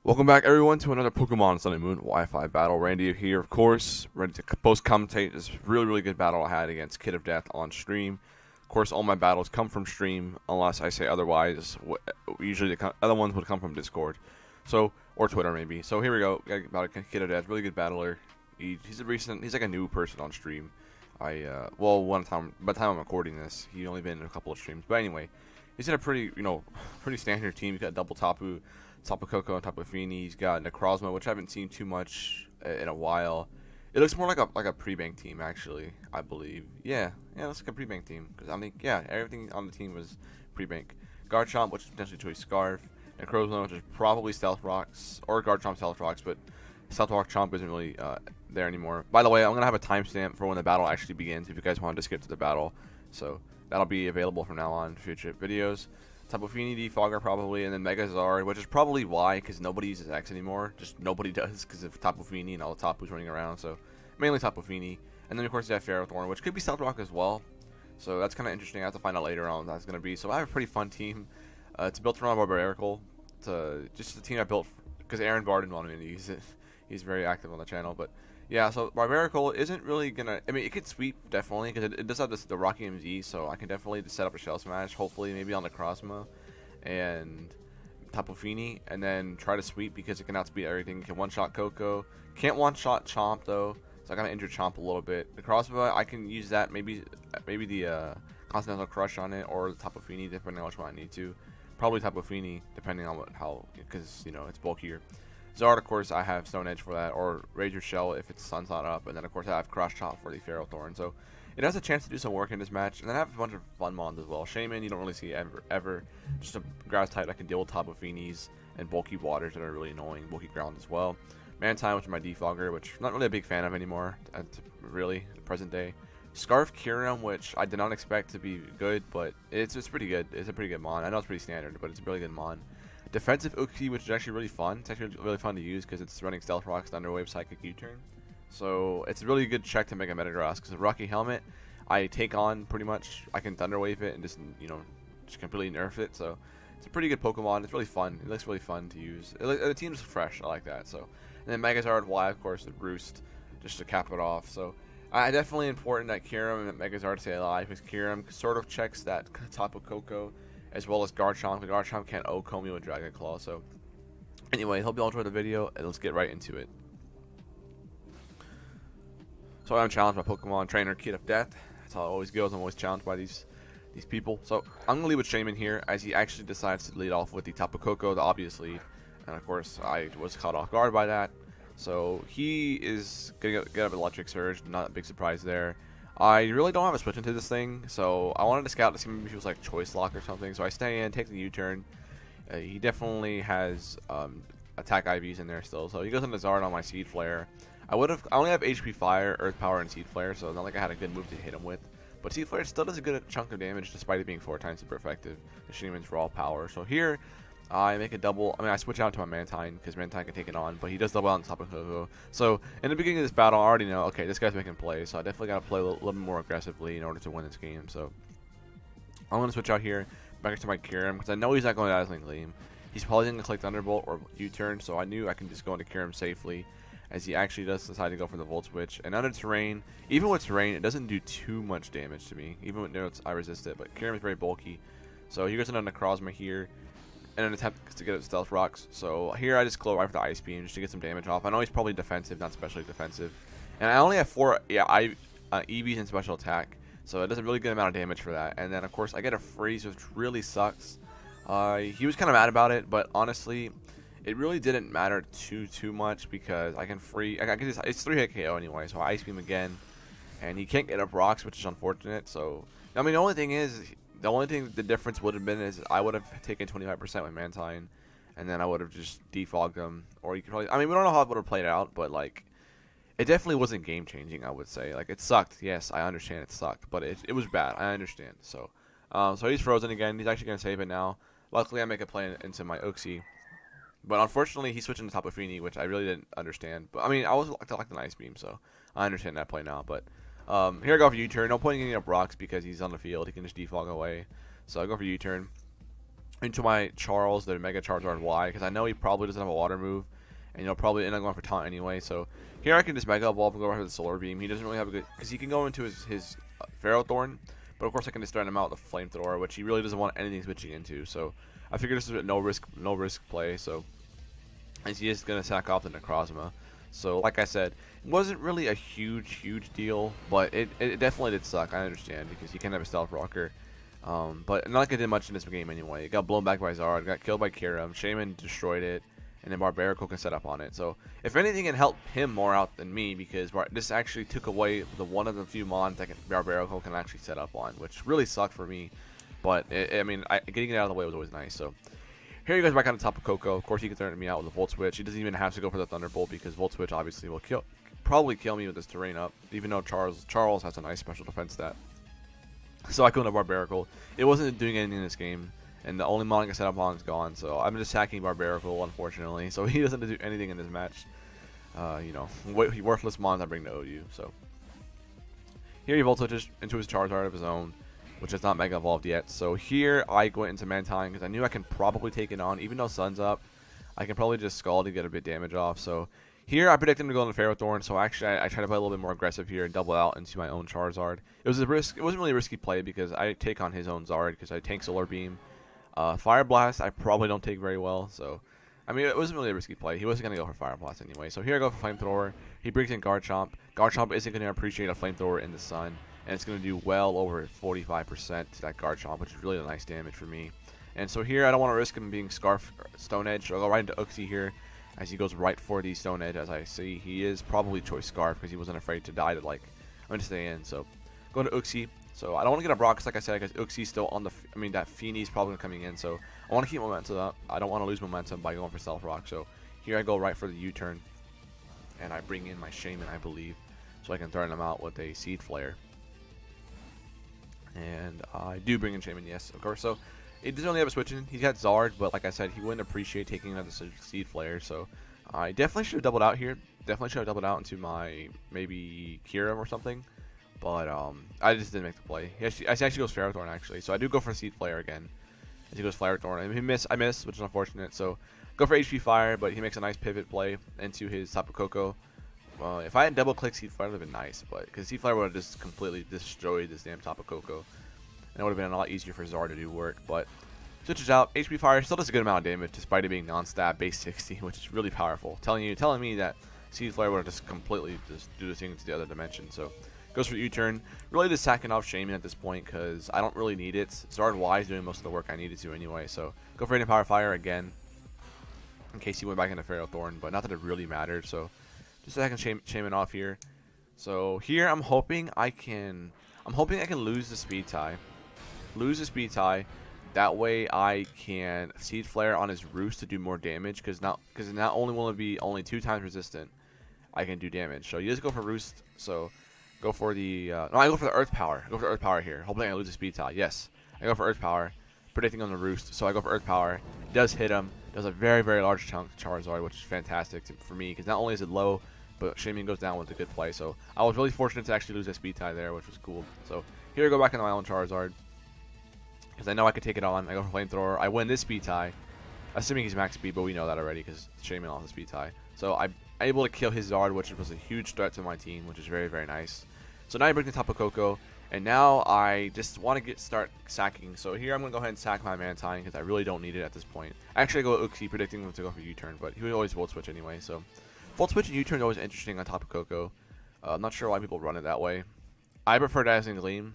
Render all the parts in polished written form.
Welcome back, everyone, to another Pokemon Sun and Moon Wi-Fi battle. Randy here, of course, ready to post-commentate this really good battle I had against KidOfDeath on stream. Of course, all my battles come from stream, unless I say otherwise. Usually, the other ones would come from Discord, or Twitter maybe. So here we go. About KidOfDeath, really good battler. He's like a new person on stream. One time, by the time I'm recording this, he's only been in a couple of streams. But anyway, he's in a pretty standard team. He's got double Tapu Koko on top of Fini. He's got Necrozma, which I haven't seen too much in a while. It looks more like a pre-bank team, actually, I believe. Yeah, it looks like a pre-bank team. Because, everything on the team was pre-bank. Garchomp, which is potentially to a Scarf. Necrozma, which is probably Stealth Rocks, or Garchomp Stealth Rocks, but Stealth Rock Chomp isn't really there anymore. By the way, I'm going to have a timestamp for when the battle actually begins, if you guys wanted to skip to the battle. So, that'll be available from now on in future videos. Tapu Fini, Defogger probably, and then Megazard, which is probably why, because nobody uses X anymore. Just nobody does, because of Tapu Fini and all the Tapus running around. So mainly Tapu Fini, and then of course you have Ferrothorn, which could be Stealth Rock as well. So that's kind of interesting. I have to find out later on what that's going to be. So I have a pretty fun team. It's built around Barbarical. Just the team I built because Aaron Barden wanted me to use it. He's very active on the channel, but yeah. So Barbarical isn't really gonna. I mean, it could sweep definitely because it does have the Rocky MZ, so I can definitely set up a Shell Smash. Hopefully, maybe on the Necrozma and Tapu Fini, and then try to sweep because it can outspeed everything. It can one-shot Coco. Can't one-shot Chomp though, so I gotta injure Chomp a little bit. The Necrozma, I can use that maybe the Continental Crush on it or the Tapu Fini, depending on which one I need to. Probably Tapu Fini, depending on because it's bulkier. Zard, of course, I have Stone Edge for that, or Razor Shell if it's Sun's not up, and then of course I have Cross Chop for the Ferrothorn. So it has a chance to do some work in this match, and then I have a bunch of fun mons as well. Shaman, you don't really see ever. Just a grass type that can deal with Tapu Finis and bulky waters that are really annoying. Bulky ground as well. Mantine, which is my Defogger, which I'm not really a big fan of anymore, really, the present day. Scarf Kyurem, which I did not expect to be good, but it's pretty good. It's a pretty good mon. I know it's pretty standard, but it's a really good mon. Defensive Uxie, which is actually really fun. It's actually really fun to use because it's running Stealth Rocks, Thunder Wave, Psychic U-Turn. So it's a really good check to make a Metagross because the Rocky Helmet, I take on pretty much. I can Thunder Wave it and just completely nerf it. So it's a pretty good Pokemon. It's really fun. It looks really fun to use. The team's fresh. I like that. So and then Megazard Y, of course, the Roost, just to cap it off. So definitely important that Kyurem and Megazard stay alive because Kyurem sort of checks that Tapu Koko, as well as Garchomp. The Garchomp can't O-Comb you with Dragon Claw. So anyway, hope you all enjoyed the video, and let's get right into it. So I'm challenged by Pokemon trainer KidOfDeath. That's how it always goes. I'm always challenged by these people. So I'm gonna lead with Shaman here, as he actually decides to lead off with the Tapu Koko, the obvious lead, and of course I was caught off guard by that. So he is gonna get up Electric Surge. Not a big surprise there. I really don't have a switch into this thing, so I wanted to scout to see if he was like Choice Lock or something. So I stay in, take the U-turn. He definitely has attack IVs in there still, so he goes into Zard on my Seed Flare. I only have HP Fire, Earth Power, and Seed Flare, so it's not like I had a good move to hit him with. But Seed Flare still does a good chunk of damage despite it being 4 times super effective. The Shaman's raw power. So here I make a double. I switch out to my Mantine because Mantine can take it on, but he does double out on top of Koko. So in the beginning of this battle, I already know, okay, this guy's making plays, so I definitely got to play a little bit more aggressively in order to win this game. So I'm going to switch out here back to my Kyurem because I know he's not going to Dazzling Gleam. He's probably going to click Thunderbolt or U-turn, so I knew I can just go into Kyurem safely, as he actually does decide to go for the Volt Switch. And under Terrain, even with Terrain, it doesn't do too much damage to me. Even with notes, I resist it, but Kyurem is very bulky. So he goes into Necrozma here in an attempt to get at Stealth Rocks. So here I just glow right for the Ice Beam just to get some damage off. I know he's probably defensive, not specially defensive. And I only have 4 EVs in special attack, so it does a really good amount of damage for that. And then of course I get a Freeze, which really sucks. He was kind of mad about it, but honestly, it really didn't matter too much because I can it's 3-hit KO anyway, so I Ice Beam again, and he can't get up rocks, which is unfortunate. So I mean, the only thing the difference would have been is I would have taken 25% with Mantine, and then I would have just defogged him, or you could probably. I mean, we don't know how it would have played out, but like, it definitely wasn't game changing. I would say, like, it sucked. Yes, I understand it sucked, but it was bad. I understand. So, so he's frozen again. He's actually gonna save it now. Luckily, I make a play into my Uxie. But unfortunately, he's switching to Tapu Fini, which I really didn't understand. But I mean, I was like the Ice Beam, so I understand that play now. But here I go for U-turn. No point in getting up rocks because he's on the field. He can just defog away. So I go for U-turn. into my Charles, the Mega Charizard Y, because I know he probably doesn't have a water move, and he'll probably end up going for taunt anyway. So here I can just Mega Evolve and go right for the Solar Beam. He doesn't really have a good, because he can go into his Ferrothorn, but of course I can just threaten him out with a Flamethrower, which he really doesn't want anything switching into. So I figured this is a no risk play. So as he is gonna sack off the Necrozma. So like I said, it wasn't really a huge deal, but it definitely did suck. I understand, because you can't have a Stealth Rocker. But not like it did much in this game anyway. It got blown back by Zard, got killed by Kirim, Shaman destroyed it, and then Barbarical can set up on it. So if anything, it helped him more out than me, because this actually took away the one of the few mons that Barbarical can actually set up on, which really sucked for me. But I mean, getting it out of the way was always nice. So here you guys back on the top of Coco. Of course, he can threaten me out with a Volt Switch. He doesn't even have to go for the Thunderbolt, because Volt Switch obviously will probably kill me with this terrain up, even though Charles has a nice special defense stat. So I go into Barbarical. It wasn't doing anything in this game, and the only mon I can set up on is gone. So I'm just hacking Barbarical, unfortunately. So he doesn't do anything in this match. You know, worthless mons I bring to OU. So here he Volt Switches into his Charizard of his own, which is not Mega Evolved yet. So here I went into Mantine, because I knew I can probably take it on. Even though Sun's up, I can probably just Scald to get a bit damage off. So here I predicted him to go into Ferrothorn, so actually I tried to play a little bit more aggressive here and double out into my own Charizard. It was a risk. It wasn't really a risky play, because I take on his own Zard, because I tank Solar Beam. Fire Blast I probably don't take very well, so I mean, it wasn't really a risky play. He wasn't going to go for Fire Blast anyway. So here I go for Flamethrower. He brings in Garchomp. Garchomp isn't going to appreciate a Flamethrower in the sun, and it's going to do well over 45% to that Garchomp, which is really a nice damage for me. And so here I don't want to risk him being Scarf Stone Edge, so I'll go right into Uxie here, as he goes right for the Stone Edge. As I see, he is probably choice Scarf, because he wasn't afraid to die to, like, I'm going to stay in. So go to Uxie. So I don't want to get a Brock, because like I said, because Uxie's still on the, I mean, that Feeney's probably coming in. So I want to keep momentum up. I don't want to lose momentum by going for Stealth Rock. So here I go right for the U-turn, and I bring in my Shaman, I believe, so I can threaten him out with a Seed Flare. And I do bring in Shaman, yes, of course. So it doesn't really have a switch in. He's got Zard, but like I said, he wouldn't appreciate taking another Seed Flare. So I definitely should have doubled out here. Definitely should have doubled out into my maybe Kirim or something. But I just didn't make the play. He actually goes Ferrothorn, actually. So I do go for Seed Flare again, as he goes Ferrothorn. And I miss, which is unfortunate. So go for HP Fire, but he makes a nice pivot play into his Tapu Koko. If I had double click Seed Flare, it would have been nice, but because Seed Flare would have just completely destroyed this damn Tapu Koko, and it would have been a lot easier for Zard to do work. But switches out. HP Fire still does a good amount of damage, despite it being non-stat base 60, which is really powerful. Telling me that Seed Flare would have just completely just do the thing to the other dimension. So goes for U-turn. Really just sacking off Shaman at this point, because I don't really need it. Zard Y is doing most of the work I needed to anyway. So go for Radiant Power Fire again, in case he went back into Ferrothorn, but not that it really mattered. So just a second Shaman off here. So here I'm hoping I can lose the speed tie. That way I can Seed Flare on his Roost to do more damage, because not only will it be only 2 times resistant, I can do damage. So you just go for Roost. So go for the no, I go for the Earth Power. Go for Earth Power here. Hoping I lose the speed tie. Yes, I go for Earth Power, predicting on the Roost. So I go for Earth Power. It does hit him. Does a very large chunk to Charizard, which is fantastic for me, because not only is it low, but Shaman goes down with a good play. So I was really fortunate to actually lose that speed tie there, which was cool. So here I go back into my own Charizard, because I know I could take it on. I go for Flamethrower. I win this speed tie, assuming he's max speed, but we know that already because Shaman lost the speed tie. So I'm able to kill his Zard, which was a huge threat to my team, which is very nice. So now I bring the Tapu Koko, and now I just want to start sacking. So here I'm going to go ahead and sack my Mantine, because I really don't need it at this point. Actually, I go Uxie, predicting him to go for U-turn, but he would always Volt Switch anyway. So Volt Switch and U-turn is always interesting on Tapu Koko. I'm not sure why people run it that way. I prefer Dazzling Gleam,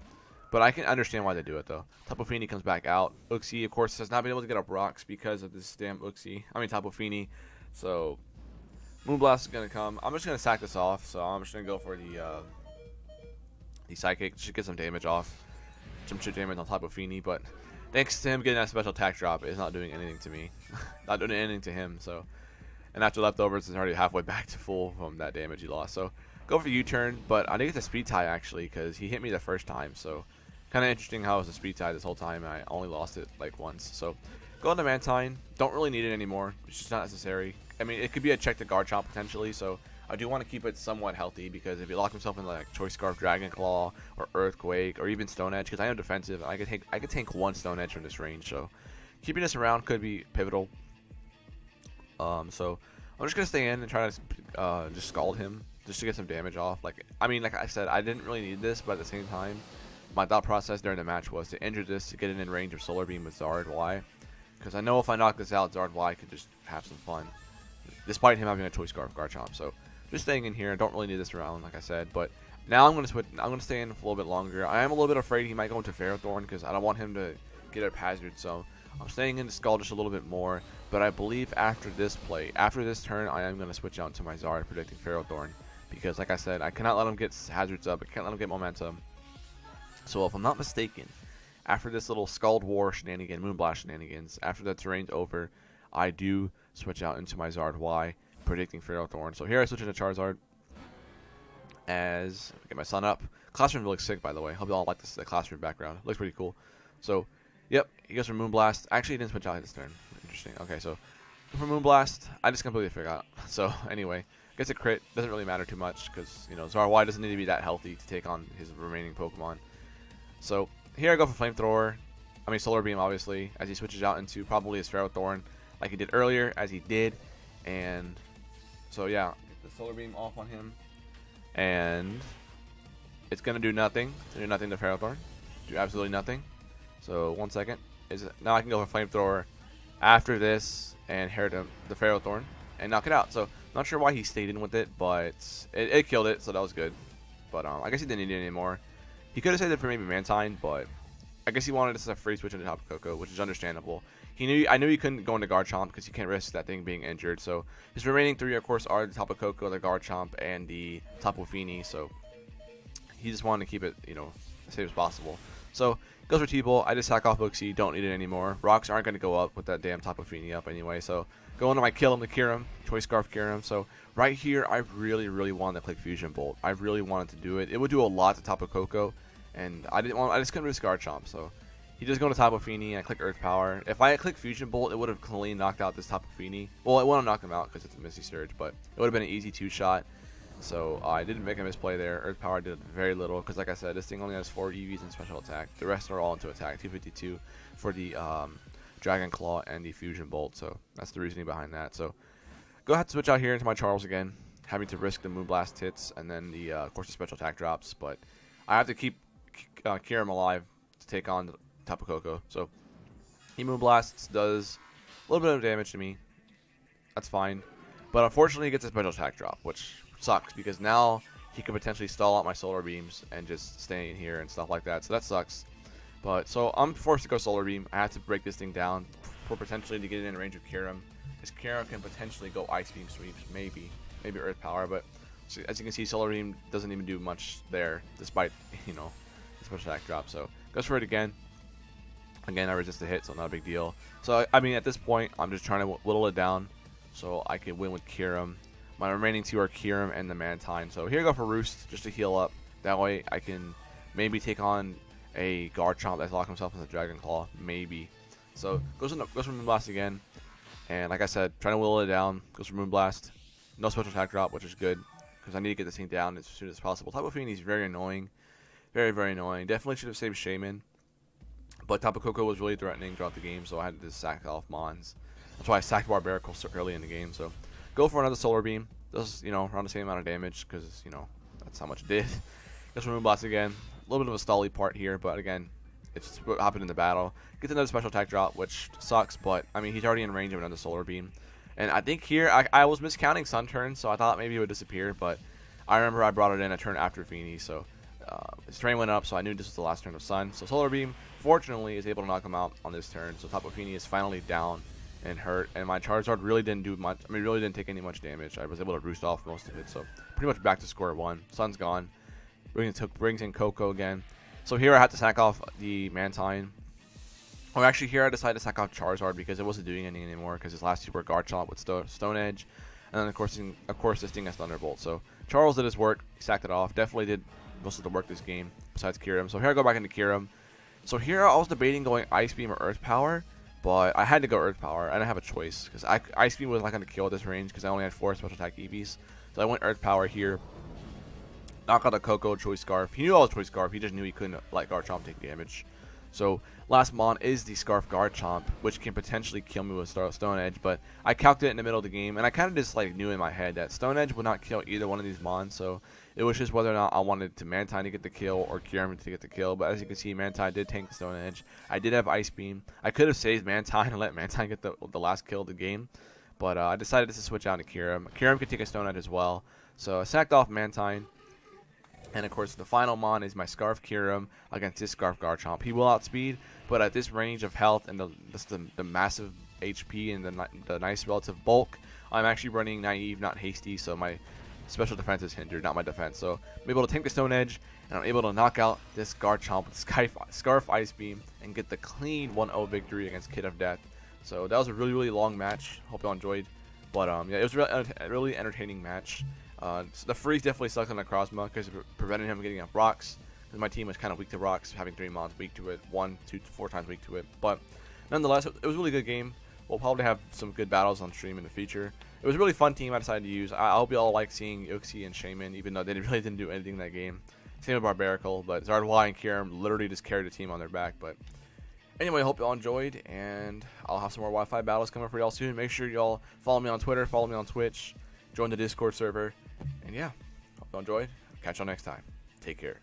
but I can understand why they do it though. Tapu Fini comes back out. Uxie, of course, has not been able to get up rocks because of this damn Tapu Fini. So Moonblast is going to come. I'm just going to sack this off. So I'm just going to go for the Psychic. Should get some damage off. Some shit damage on Tapu Fini, but thanks to him getting that special attack drop, it's not doing anything to me. Not doing anything to him. So, and after leftovers, it's already halfway back to full from that damage he lost. So go for U-turn, but I think it's a speed tie actually, because he hit me the first time. So kind of interesting how it was a speed tie this whole time. I only lost it like once. So go into Mantine. Don't really need it anymore. It's just not necessary. I mean, it could be a check to Garchomp potentially. So I do want to keep it somewhat healthy, because if he locks himself in like Choice Scarf, Dragon Claw, or Earthquake, or even Stone Edge, because I am defensive, I could tank one Stone Edge from this range. So keeping this around could be pivotal. So I'm just gonna stay in and try to just scald him just to get some damage off. Like I said, I didn't really need this, but at the same time, my thought process during the match was to injure this to get it in range of Solar Beam with Zard Y, because I know if I knock this out, Zard Y could just have some fun, despite him having a Choice Scarf Garchomp. So just staying in here. I don't really need this round, like I said, but now I'm gonna switch. I'm gonna stay in for a little bit longer. I am a little bit afraid he might go into Ferrothorn because I don't want him to get up Hazard. So I'm staying in to Scald just a little bit more. But I believe after this play, after this turn, I am gonna switch out to my Zard, predicting Ferrothorn, because like I said, I cannot let him get Hazards up. I can't let him get momentum. So if I'm not mistaken, after this little Scald War shenanigan, Moonblast shenanigans, after the terrain's over, I do switch out into my Zard Y, predicting Ferrothorn. So here I switch into Charizard as I get my sun up. Classroom looks sick, by the way. Hope you all like this, the classroom background. Looks pretty cool. So, yep, he goes for Moonblast. Actually, he didn't switch out this turn. Interesting. Okay, so for Moonblast, I just completely forgot. So anyway, gets a crit. Doesn't really matter too much because, you know, Zard Y doesn't need to be that healthy to take on his remaining Pokemon. So here I go for Flamethrower. I mean Solar Beam, obviously, as he switches out into probably his Ferrothorn, like he did earlier, as he did. And so yeah, the Solar Beam off on him, and it's gonna do nothing. Do nothing to Ferrothorn. Do absolutely nothing. So 1 second. Now I can go for Flamethrower after this and inherit the Ferrothorn and knock it out. So not sure why he stayed in with it, but it killed it, so that was good. But I guess he didn't need it anymore. He could have saved it for maybe Mantine, but I guess he wanted us to free switch into Tapu Koko, which is understandable. I knew he couldn't go into Garchomp because you can't risk that thing being injured. So his remaining three, of course, are the Tapu Koko, the Garchomp, and the Tapu Fini. So he just wanted to keep it, you know, as safe as possible. So goes for T-Bolt. I just sack off Oxy. Don't need it anymore. Rocks aren't going to go up with that damn Tapu Fini up anyway. So go into my Kill him to Kyurem, Choice Scarf Kyurem. So right here, I really wanted to click Fusion Bolt. I really wanted to do it. It would do a lot to Tapu Koko. And I just couldn't risk Garchomp, so he just go to Tapu Fini and I click Earth Power. If I had clicked Fusion Bolt, it would have clean knocked out this Tapu Fini. Well, it wouldn't knock him out because it's a Misty Surge, but it would have been an easy 2-shot. So I didn't make a misplay there. Earth Power did very little because, like I said, this thing only has 4 EVs and special attack. The rest are all into attack. 252 for the Dragon Claw and the Fusion Bolt. So that's the reasoning behind that. So go ahead to switch out here into my Charles again, having to risk the Moonblast hits and then the of course the special attack drops. But I have to keep Kyurem alive to take on Tapu Koko. So he Moonblasts, does a little bit of damage to me. That's fine. But unfortunately he gets a special attack drop, which sucks because now he could potentially stall out my Solar Beams and just stay in here and stuff like that. So that sucks. But so I'm forced to go Solar Beam. I have to break this thing down for potentially to get it in range of Kyurem. Because Kyurem can potentially go Ice Beam sweeps, maybe Earth Power, but so as you can see, Solar Beam doesn't even do much there, despite, you know, special attack drop. So goes for it again. Again, I resist the hit, so not a big deal. So I mean, at this point, I'm just trying to whittle it down so I can win with Kyurem. My remaining two are Kyurem and the Mantine. So here I go for Roost just to heal up. That way I can maybe take on a Garchomp that's locked himself in the Dragon Claw, maybe. So goes for Moonblast again, and like I said, trying to whittle it down. Goes for Moonblast. No special attack drop, which is good because I need to get this thing down as soon as possible. Tapu Fini is very annoying. Very annoying. Definitely should have saved Shaman. But Tapu Koko was really threatening throughout the game, so I had to sack off Mons. That's why I sacked Barbaracle so early in the game. So go for another Solar Beam. Does, you know, around the same amount of damage because, you know, that's how much it did. Goes for Moonblast again. A little bit of a stally part here, but again, it's what happened in the battle. Gets another special attack drop, which sucks, but I mean, he's already in range of another Solar Beam. And I think here, I was miscounting Sun Turn, so I thought maybe it would disappear, but I remember I brought it in a turn after Fini, so his terrain went up, so I knew this was the last turn of Sun. So Solar Beam, fortunately, is able to knock him out on this turn. So Tapu Fini is finally down and hurt, and my Charizard really didn't do much. I mean, really didn't take any much damage. I was able to roost off most of it, so pretty much back to square one. Sun's gone. Brings in Koko again. So here I had to sack off the Mantine. Or actually, here I decided to sack off Charizard because it wasn't doing anything anymore because his last two were Garchomp with Stone Edge, and then of course this thing has Thunderbolt. So Charles did his work, he sacked it off. Definitely did most of the work this game besides Kyurem. So here I go back into Kyurem. So here I was debating going Ice Beam or Earth Power, but I had to go Earth Power. I didn't have a choice because Ice Beam was not going to kill at this range because I only had 4 special attack EVs. So I went Earth Power here. Knock out the Koko Choice Scarf. He knew I was Choice Scarf. He just knew he couldn't let Garchomp take damage. So last mon is the Scarf Garchomp, which can potentially kill me with Stone Edge, but I calculated it in the middle of the game, and I kind of just like knew in my head that Stone Edge would not kill either one of these mons, so it was just whether or not I wanted to Mantine to get the kill or Kyurem to get the kill. But as you can see, Mantine did tank the Stone Edge. I did have Ice Beam. I could have saved Mantine and let Mantine get the last kill of the game, but I decided to switch out to Kyurem. Kyurem could take a Stone Edge as well, so I sacked off Mantine. And of course, the final mon is my Scarf Kyurem against this Scarf Garchomp. He will outspeed, but at this range of health and the massive HP and the nice relative bulk, I'm actually running naive, not hasty, so my special defense is hindered, not my defense. So I'm able to tank the Stone Edge, and I'm able to knock out this Garchomp with Scarf Ice Beam and get the clean 1-0 victory against KidOfDeath. So that was a really, really long match. Hope y'all enjoyed. But yeah, it was a really entertaining match. So the freeze definitely sucked on the Krozma because it prevented him getting up rocks. Because my team was kind of weak to rocks, having 3 mons weak to it, 1, 2, 4 times weak to it. But nonetheless, it was a really good game. We'll probably have some good battles on stream in the future. It was a really fun team I decided to use. I hope you all like seeing Uxie and Shaman, even though they really didn't do anything in that game. Same with Barbarical, but Zardwai and Kyurem literally just carried the team on their back. But anyway, I hope y'all enjoyed, and I'll have some more Wi-Fi battles coming for y'all soon. Make sure y'all follow me on Twitter, follow me on Twitch, join the Discord server, and yeah, hope y'all enjoyed. Catch y'all next time. Take care.